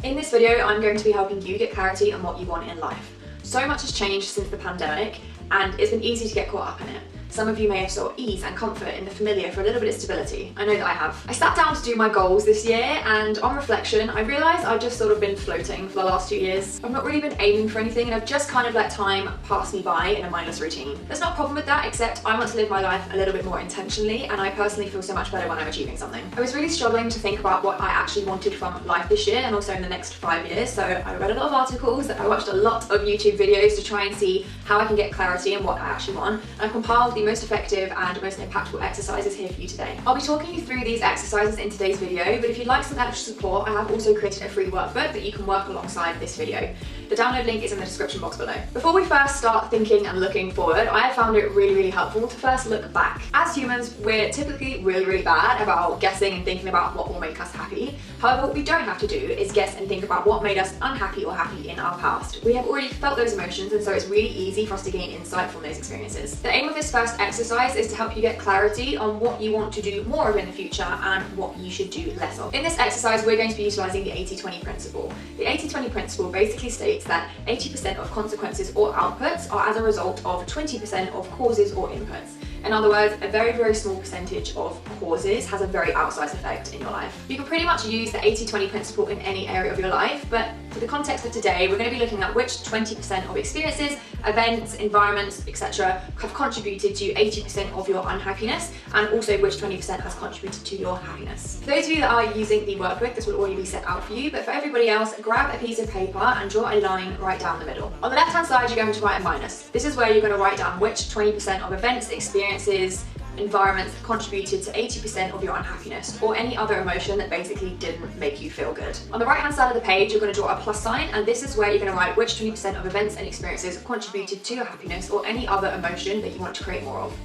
In this video, I'm going to be helping you get clarity on what you want in life. So much has changed since the pandemic, and it's been easy to get caught up in it. Some of you may have sought ease and comfort in the familiar for a little bit of stability. I know that I have. I sat down to do my goals this year, and on reflection, I realised I've just sort of been floating for the last 2 years. I've not really been aiming for anything, and I've just kind of let time pass me by in a mindless routine. There's no problem with that, except I want to live my life a little bit more intentionally, and I personally feel so much better when I'm achieving something. I was really struggling to think about what I actually wanted from life this year, and also in the next 5 years, so I read a lot of articles, I watched a lot of YouTube videos to try and see how I can get clarity in what I actually want, and I've compiled the most effective and most impactful exercises here for you today. I'll be talking you through these exercises in today's video, but if you'd like some extra support, I have also created a free workbook that you can work alongside this video. The download link is in the description box below. Before we first start thinking and looking forward, I have found it really helpful to first look back. As humans, we're typically really bad about guessing and thinking about what will make us happy. However, what we don't have to do is guess and think about what made us unhappy or happy in our past. We have already felt those emotions, and so it's really easy for us to gain insight from those experiences. The aim of this first exercise is to help you get clarity on what you want to do more of in the future and what you should do less of. In this exercise, we're going to be utilising the 80-20 principle. The 80-20 principle basically states that 80% of consequences or outputs are as a result of 20% of causes or inputs. In other words, a very small percentage of causes has a very outsized effect in your life. You can pretty much use the 80-20 principle in any area of your life, but for the context of today, we're going to be looking at which 20% of experiences, events, environments, etc. have contributed to 80% of your unhappiness, and also which 20% has contributed to your happiness. For those of you that are using the workbook, this will already be set out for you, but for everybody else, grab a piece of paper and draw a line right down the middle. On the left-hand side, you're going to write a minus. This is where you're going to write down which 20% of events, experiences, environments contributed to 80% of your unhappiness, or any other emotion that basically didn't make you feel good. On the right hand side of the page, you're going to draw a plus sign, and this is where you're going to write which 20% of events and experiences contributed to your happiness, or any other emotion that you want to create more of.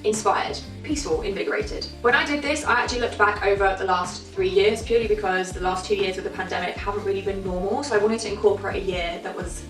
Inspired, peaceful, invigorated. When I did this, I actually looked back over the last 3 years, purely because the last 2 years with the pandemic haven't really been normal, so I wanted to incorporate a year that was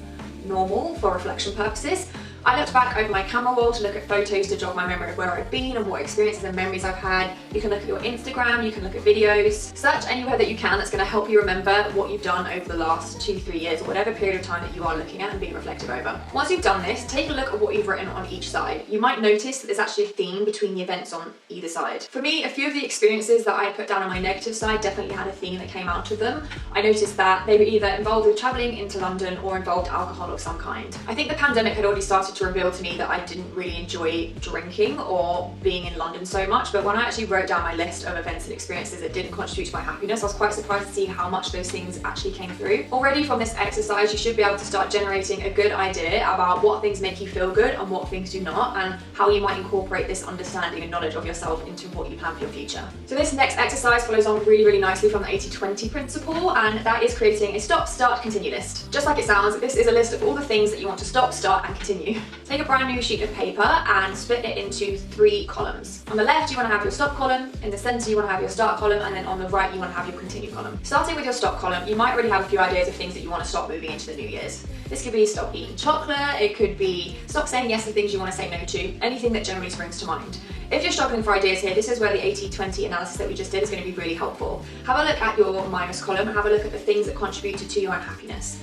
normal for reflection purposes. I looked back over my camera roll to look at photos to jog my memory of where I've been and what experiences and memories I've had. You can look at your Instagram, you can look at videos, search anywhere that you can that's going to help you remember what you've done over the last 2-3 years, or whatever period of time that you are looking at and being reflective over. Once you've done this, take a look at what you've written on each side. You might notice that there's actually a theme between the events on either side. For me, a few of the experiences that I put down on my negative side definitely had a theme that came out of them. I noticed that they were either involved with travelling into London or involved alcohol of some kind. I think the pandemic had already started to reveal to me that I didn't really enjoy drinking or being in London so much, but when I actually wrote down my list of events and experiences that didn't contribute to my happiness, I was quite surprised to see how much those things actually came through. Already from this exercise, you should be able to start generating a good idea about what things make you feel good and what things do not, and how you might incorporate this understanding and knowledge of yourself into what you plan for your future. So this next exercise follows on really nicely from the 80-20 principle, and that is creating a stop, start, continue list. Just like it sounds, this is a list of all the things that you want to stop, start, and continue. Take a brand new sheet of paper and split it into 3 columns. On the left, you want to have your stop column, in the center you want to have your start column, and then on the right you want to have your continue column. Starting with your stop column, you might already have a few ideas of things that you want to stop moving into the new year's. This could be stop eating chocolate, it could be stop saying yes to things you want to say no to, anything that generally springs to mind. If you're struggling for ideas here, this is where the 80-20 analysis that we just did is going to be really helpful. Have a look at your minus column and have a look at the things that contributed to your unhappiness.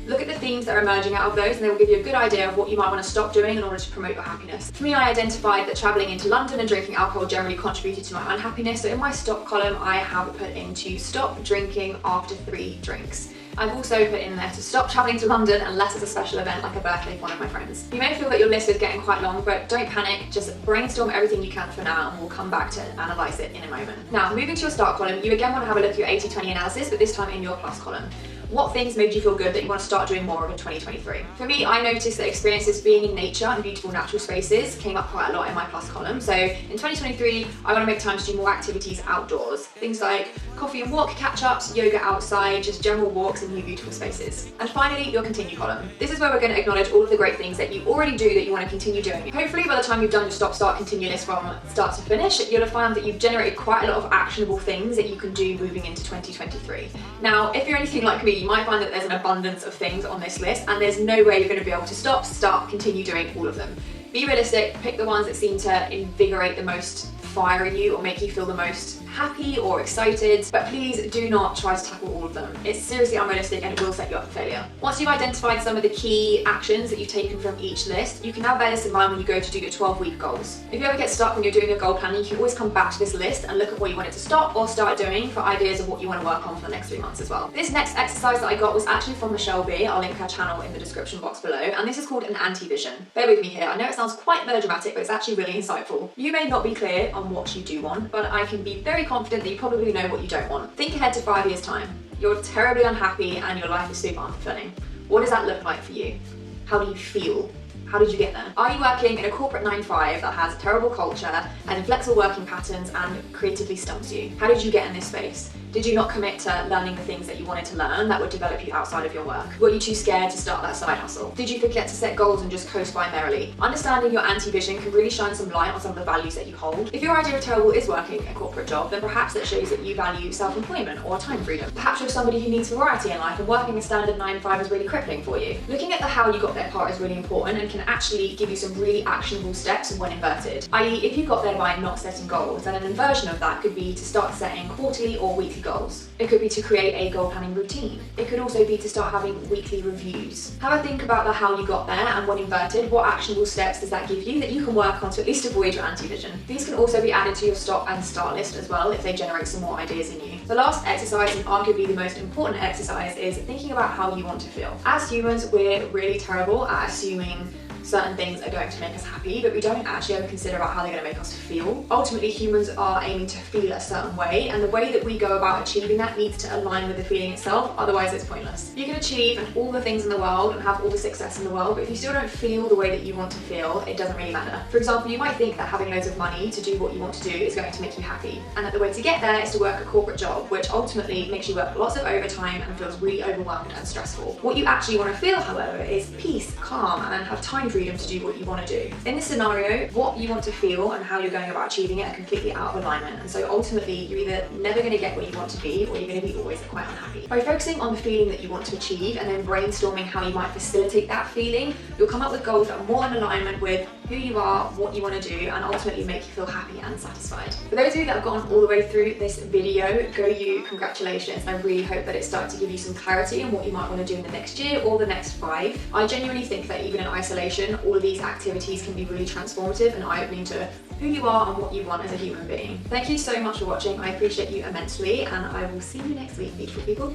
Look at the themes that are emerging out of those, and they will give you a good idea of what you might want to stop doing in order to promote your happiness. For me, I identified that travelling into London and drinking alcohol generally contributed to my unhappiness, so in my stop column I have put into stop drinking after 3 drinks. I've also put in there to stop travelling to London unless it's a special event like a birthday for one of my friends. You may feel that your list is getting quite long, but don't panic, just brainstorm everything you can for now and we'll come back to analyse it in a moment. Now, moving to your start column, you again want to have a look at your 80-20 analysis, but this time in your plus column. What things made you feel good that you want to start doing more of in 2023? For me, I noticed that experiences being in nature and beautiful natural spaces came up quite a lot in my plus column. So in 2023, I want to make time to do more activities outdoors. Things like coffee and walk catch-ups, yoga outside, just general walks in new beautiful spaces. And finally, your continue column. This is where we're going to acknowledge all of the great things that you already do that you want to continue doing. Hopefully by the time you've done your stop, start, continue list from start to finish, you'll have found that you've generated quite a lot of actionable things that you can do moving into 2023. Now, if you're anything like me, you might find that there's an abundance of things on this list and there's no way you're going to be able to stop, start, continue doing all of them. Be realistic, pick the ones that seem to invigorate the most fire you or make you feel the most happy or excited, but please do not try to tackle all of them. It's seriously unrealistic and it will set you up for failure. Once you've identified some of the key actions that you've taken from each list, you can now bear this in mind when you go to do your 12-week goals. If you ever get stuck when you're doing your goal planning, you can always come back to this list and look at what you wanted to stop or start doing for ideas of what you want to work on for the next 3 months as well. This next exercise that I got was actually from Michelle B. I'll link her channel in the description box below, and this is called an anti-vision. Bear with me here, I know it sounds quite melodramatic, but it's actually really insightful. You may not be clear on what you do want, but I can be very confident that you probably know what you don't want. Think ahead to 5 years' time. You're terribly unhappy and your life is super unfulfilling. What does that look like for you? How do you feel? How did you get there? Are you working in a corporate 9-to-5 that has terrible culture and inflexible working patterns and creatively stumps you? How did you get in this space? Did you not commit to learning the things that you wanted to learn that would develop you outside of your work? Were you too scared to start that side hustle? Did you forget to set goals and just coast by merrily? Understanding your anti-vision can really shine some light on some of the values that you hold. If your idea of terrible is working a corporate job, then perhaps it shows that you value self-employment or time freedom. Perhaps you're somebody who needs variety in life and working a standard 9-to-5 is really crippling for you. Looking at the how you got there part is really important and can actually give you some really actionable steps when inverted. I.e., if you got there by not setting goals, then an inversion of that could be to start setting quarterly or weekly goals. It could be to create a goal planning routine. It could also be to start having weekly reviews. Have a think about the how you got there, and when inverted, what actionable steps does that give you that you can work on to at least avoid your anti-vision. These can also be added to your stop and start list as well if they generate some more ideas in you. The last exercise, and arguably the most important exercise, is thinking about how you want to feel. As humans, we're really terrible at assuming certain things are going to make us happy, but we don't actually ever consider about how they're going to make us feel. Ultimately, humans are aiming to feel a certain way, and the way that we go about achieving that needs to align with the feeling itself, otherwise it's pointless. You can achieve all the things in the world and have all the success in the world, but if you still don't feel the way that you want to feel, it doesn't really matter. For example, you might think that having loads of money to do what you want to do is going to make you happy, and that the way to get there is to work a corporate job, which ultimately makes you work lots of overtime and feels really overwhelmed and stressful. What you actually want to feel, however, is peace, calm, and have time freedom to do what you want to do. In this scenario, what you want to feel and how you're going about achieving it are completely out of alignment, and so ultimately you're either never going to get where you want to be, or you're going to be always quite unhappy. By focusing on the feeling that you want to achieve and then brainstorming how you might facilitate that feeling, you'll come up with goals that are more in alignment with who you are, what you want to do, and ultimately make you feel happy and satisfied. For those of you that have gone all the way through this video, go you, congratulations. I really hope that it started to give you some clarity on what you might want to do in the next year or the next 5. I genuinely think that even in isolation, all of these activities can be really transformative and eye-opening to who you are and what you want as a human being. Thank you so much for watching. I appreciate you immensely, and I will see you next week, beautiful people.